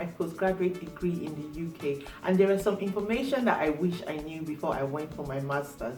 my postgraduate degree in the UK, and there is some information that I wish I knew before I went for my master's.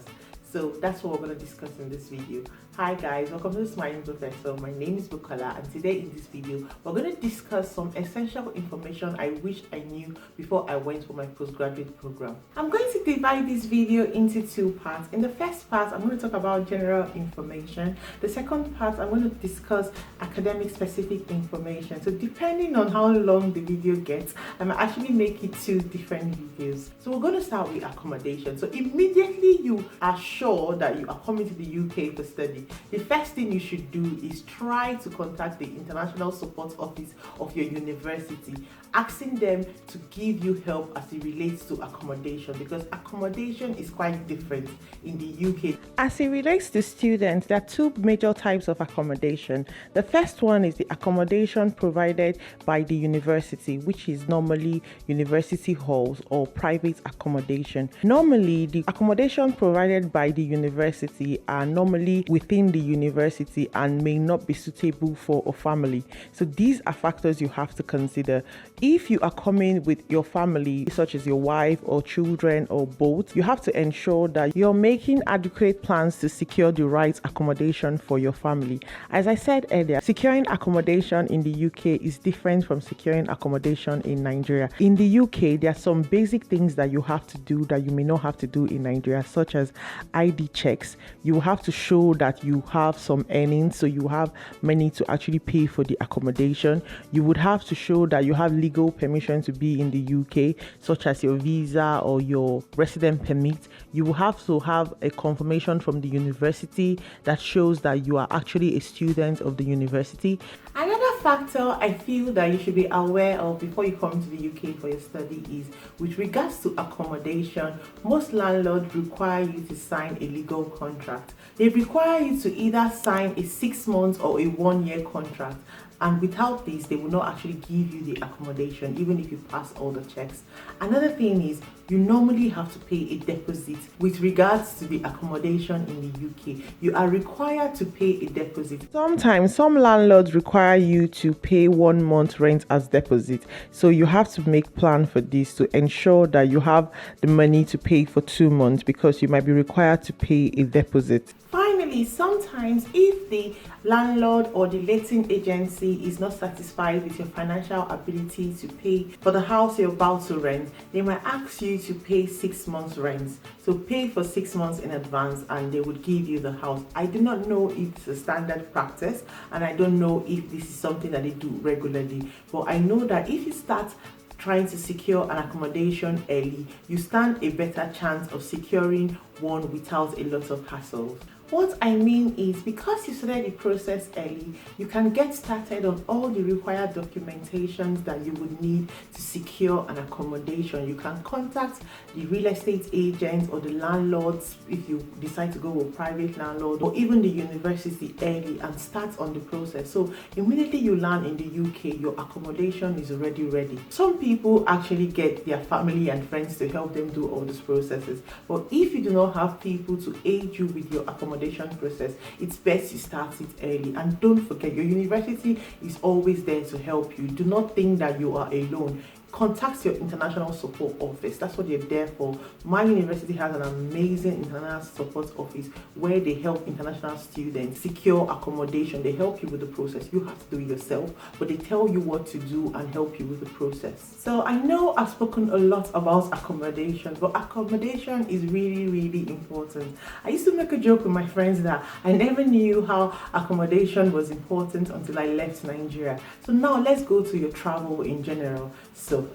So that's what we're going to discuss in this video. Hi guys, welcome to the Smiling Professor. My name is Bukola, and today in this video we're going to discuss some essential information I wish I knew before I went for my postgraduate program. I'm going to divide this video into two parts. In the first part, I'm going to talk about general information. The second part, I'm going to discuss academic specific information. So depending on how long the video gets, I might actually make it two different videos. So we're going to start with accommodation. So immediately you are sure that you are coming to the UK to study, the first thing you should do is try to contact the International Support Office of your university, asking them to give you help as it relates to accommodation, because accommodation is quite different in the UK. As it relates to students, there are two major types of accommodation. The first one is the accommodation provided by the university, which is normally university halls or private accommodation. Normally, the accommodation provided by the university are normally within the university and may not be suitable for a family. So these are factors you have to consider. If you are coming with your family, such as your wife or children or both, you have to ensure that you're making adequate plans to secure the right accommodation for your family. As I said earlier, securing accommodation in the UK is different from securing accommodation in Nigeria. In the UK, there are some basic things that you have to do that you may not have to do in Nigeria, such as ID checks. You have to show that you have some earnings, so you have money to actually pay for the accommodation. You would have to show that you have legal permission to be in the UK, such as your visa or your resident permit. You will have to have a confirmation from the university that shows that you are actually a student of the university. Another factor I feel that you should be aware of before you come to the UK for your study is with regards to accommodation. Most landlords require you to sign a legal contract. They require you to either sign a 6 month or a 1 year contract, and without this they will not actually give you the accommodation even if you pass all the checks. Another thing is you normally have to pay a deposit with regards to the accommodation in the UK. You are required to pay a deposit. Sometimes some landlords require you to pay 1 month rent as deposit, so you have to make plan for this to ensure that you have the money to pay for 2 months, because you might be required to pay a deposit. Finally, sometimes if the landlord or the letting agency is not satisfied with your financial ability to pay for the house you're about to rent, they might ask you to pay 6 months rent. So pay for 6 months in advance and they would give you the house. I do not know if it's a standard practice, and I don't know if this is something that they do regularly, but I know that if you start trying to secure an accommodation early, you stand a better chance of securing one without a lot of hassles. What I mean is, because you started the process early, you can get started on all the required documentations that you would need to secure an accommodation. You can contact the real estate agents or the landlords if you decide to go with a private landlord, or even the university early and start on the process. So immediately you land in the UK, your accommodation is already ready. Some people actually get their family and friends to help them do all these processes, but if you do not have people to aid you with your accommodation process, it's best you start it early. And don't forget, your university is always there to help you. Do not think that you are alone. Contact your international support office. That's what they're there for. My university has an amazing international support office where they help international students secure accommodation. They help you with the process. You have to do it yourself, but they tell you what to do and help you with the process. So I know I've spoken a lot about accommodation, but accommodation is really, really important. I used to make a joke with my friends that I never knew how accommodation was important until I left Nigeria. So now let's go to your travel in general. So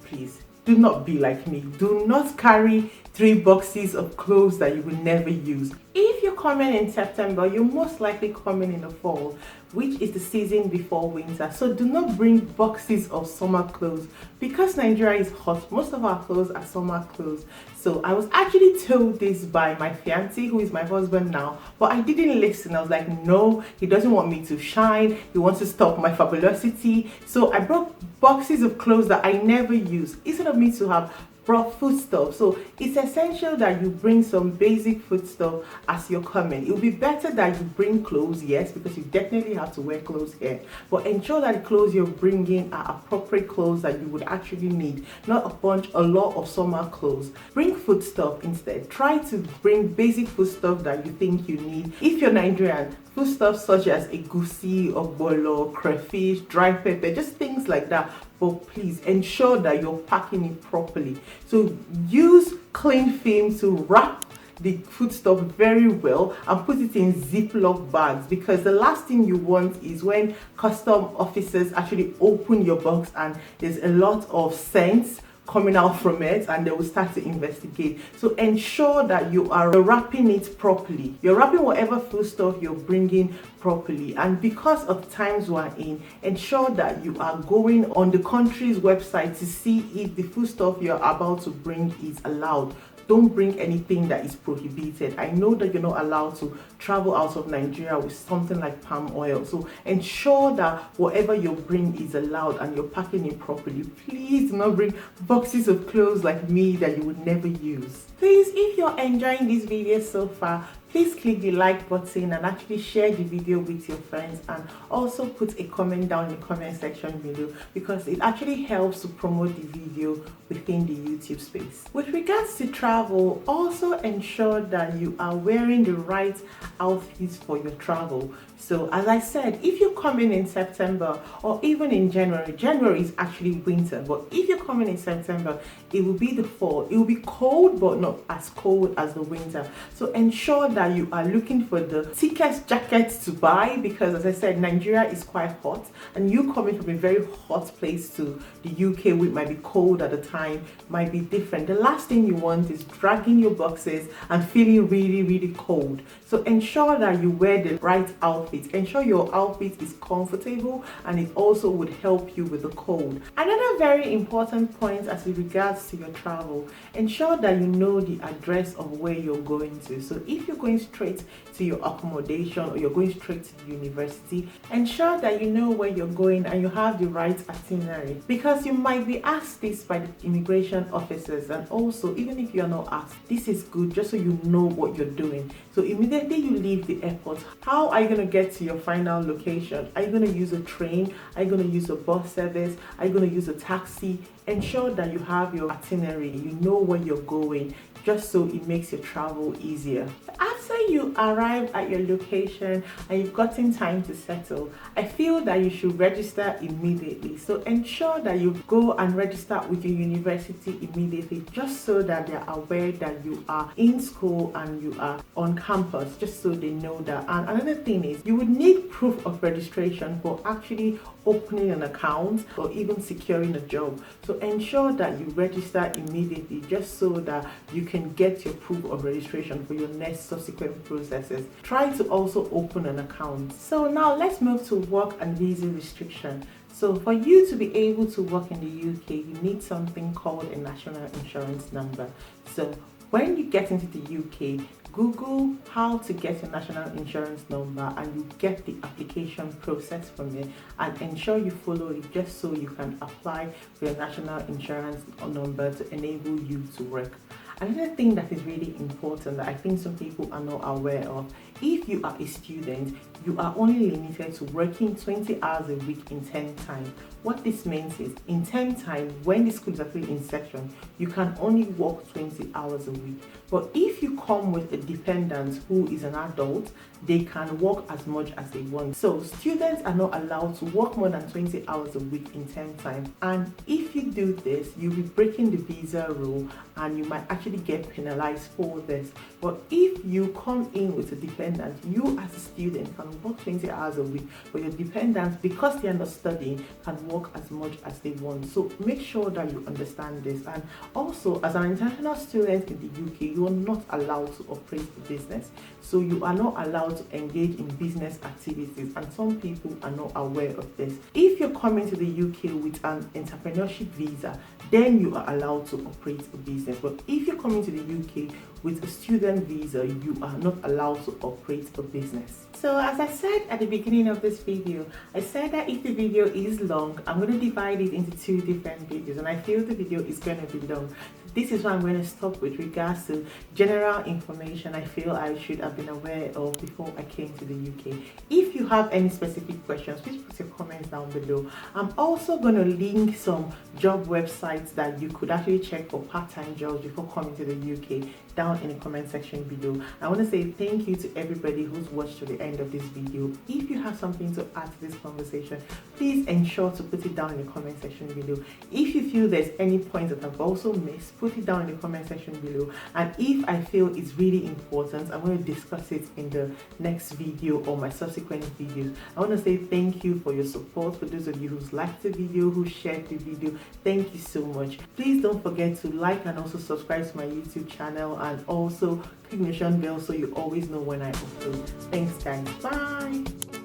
please do not be like me. Do not carry 3 boxes of clothes that you will never use. If you're coming in September, you're most likely coming in the fall, which is the season before winter. So do not bring boxes of summer clothes, because Nigeria is hot. Most of our clothes are summer clothes. So I was actually told this by my fiancé, who is my husband now, but I didn't listen. I was like, no, he doesn't want me to shine. He wants to stop my fabulosity. So I brought boxes of clothes that I never use. Instead of me to have brought foodstuff. So it's essential that you bring some basic foodstuff as you're coming. It will be better that you bring clothes, yes, because you definitely have to wear clothes here, but ensure that the clothes you're bringing are appropriate clothes that you would actually need, not a lot of summer clothes. Bring foodstuff instead. Try to bring basic foodstuff that you think you need. If you're Nigerian, foodstuffs such as egusi, ogbolo, crayfish, dry pepper, just things like that. But please ensure that you're packing it properly. So use cling film to wrap the foodstuff very well and put it in Ziploc bags, because the last thing you want is when custom officers actually open your box and there's a lot of scents coming out from it, and they will start to investigate. So ensure that you are wrapping it properly. You're wrapping whatever foodstuff you're bringing properly, and because of times we're in, ensure that you are going on the country's website to see if the foodstuff you're about to bring is allowed. Don't bring anything that is prohibited. I know that you're not allowed to travel out of Nigeria with something like palm oil. So ensure that whatever you bring is allowed and you're packing it properly. Please do not bring boxes of clothes like me that you would never use. Please, if you're enjoying this video so far, please click the like button and actually share the video with your friends, and also put a comment down in the comment section below, because it actually helps to promote the video within the YouTube space. With regards to travel, also ensure that you are wearing the right outfits for your travel. So as I said, if you're coming in September or even in January is actually winter, but if you're coming in September, it will be the fall. It will be cold, but not as cold as the winter. So ensure that you are looking for the thickest jackets to buy, because as I said, Nigeria is quite hot, and you coming from a very hot place to the UK, which might be cold at the time, might be different. The last thing you want is dragging your boxes and feeling really cold. So ensure that you wear the right outfit. Ensure your outfit is comfortable, and it also would help you with the cold. Another very important point as it regards to your travel, ensure that you know the address of where you're going to. So if you're going straight to your accommodation or you're going straight to the university, ensure that you know where you're going and you have the right itinerary, because you might be asked this by the immigration officers. And also, even if you're not asked, this is good just so you know what you're doing. So immediately you leave the airport, how are you going to get to your final location? Are you going to use a train? Are you going to use a bus service? Are you going to use a taxi? Ensure that you have your itinerary, you know where you're going, just so it makes your travel easier. After you arrive at your location and you've gotten time to settle, I feel that you should register immediately. So ensure that you go and register with your university immediately, just so that they're aware that you are in school and you are on campus, just so they know that. And another thing is, you would need proof of registration for actually opening an account or even securing a job. So ensure that you register immediately, just so that you can get your proof of registration for your next subsequent processes. Try to also open an account. So now let's move to work and visa restriction. So for you to be able to work in the UK, you need something called a national insurance number. So when you get into the UK, Google how to get a national insurance number, and you get the application process from it, and ensure you follow it, just so you can apply for your national insurance number to enable you to work. Another thing that is really important that I think some people are not aware of, if you are a student, you are only limited to working 20 hours a week in term time. What this means is, in term time, when the school is actually in session, you can only work 20 hours a week. But if you come with a dependent who is an adult, they can work as much as they want. So students are not allowed to work more than 20 hours a week in term time. And if you do this, you'll be breaking the visa rule, and you might actually get penalized for this. But if you come in with a dependent, you as a student can work 20 hours a week, but your dependents, because they are not studying, can work as much as they want. So make sure that you understand this. And also, as an international student in the UK, you are not allowed to operate a business. So you are not allowed to engage in business activities, and some people are not aware of this. If you're coming to the UK with an entrepreneurship visa, then you are allowed to operate a business. But if you're you're coming to the UK with a student visa, you are not allowed to operate a business. So as I said at the beginning of this video, I said that if the video is long, I'm going to divide it into 2 different videos, and I feel the video is going to be long. This is why I'm going to stop with regards to general information I feel I should have been aware of before I came to the UK. If you have any specific questions, please put your comments down below. I'm also going to link some job websites that you could actually check for part-time jobs before coming to the UK down in the comment section below. I want to say thank you to everybody who's watched to the end of this video. If you have something to add to this conversation, please ensure to put it down in the comment section below. If you feel there's any points that I've also missed, put it down in the comment section below. And if I feel it's really important, I'm going to discuss it in the next video or my subsequent videos. I want to say thank you for your support. For those of you who's liked the video, who shared the video, thank you so much. Please don't forget to like and also subscribe to my YouTube channel, and also click the notification bell so you always know when I upload. Thanks guys, bye.